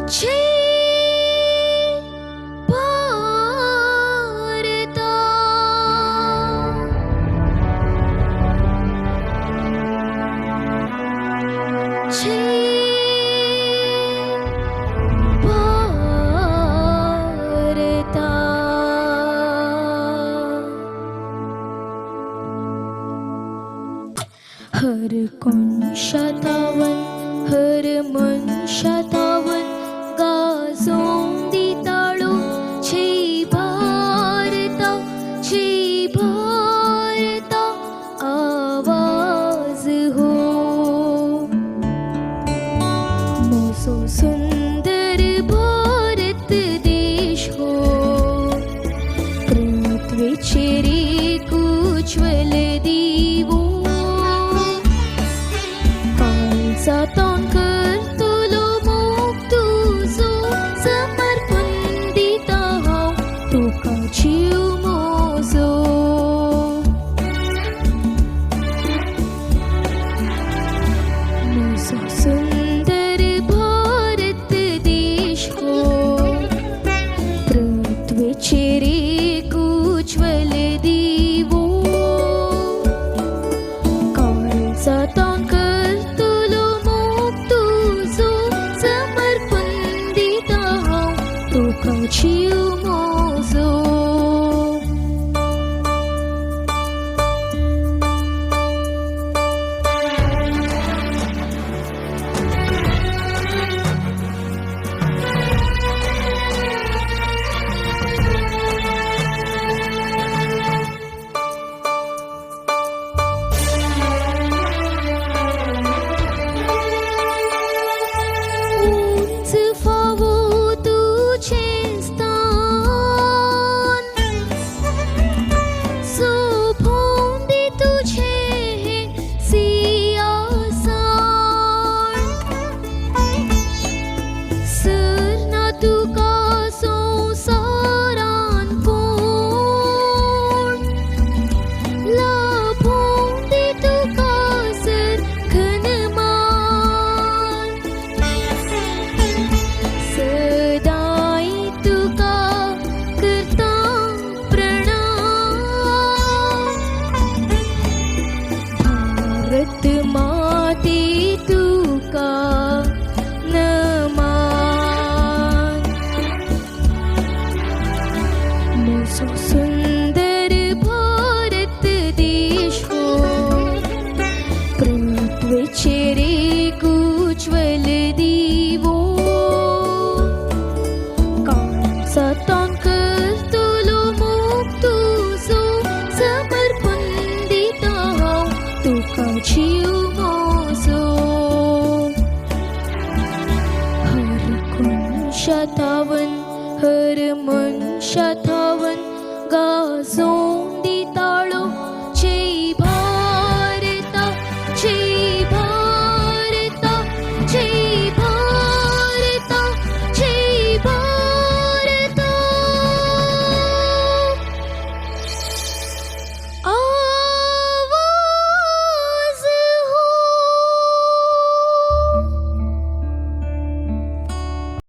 छे भारता छे भारता हर कोणशातावन हर मनशातावन गाजों दिताळो छे भारता आवाज हो मोसो सुंदर भारत देश हो पृथ्वीचेर एक उज्ज्वल दिवो काळजांत करतलो मोग तुजो समर्पण दिता हांव तुका जीव म्हजो म्हजो सुंदर भारत देश हो पृथ्वीचेर एक उज्ज्वल दिवो काळजांत करतलो मोग तुजो समर्पण दिता हांव तुका जीव म्हजो उंच फावो तुझें स्थान सोभोंदी तुझें सिंहासन सरना तुका संवसारान कोण लाभोंदी तुका सर घनमान सदांय तुका करता प्रणाम भारत माते तुका नमान म्हजो सुंदर भारत देश हो पृथ्वीचेर एक उज्ज्वल दिवो काळजांत करतलो मोग तुजो समर्पण दिता हांव तुका जीव म्हजो हर कोणशातावन हर मनशातावन गाजों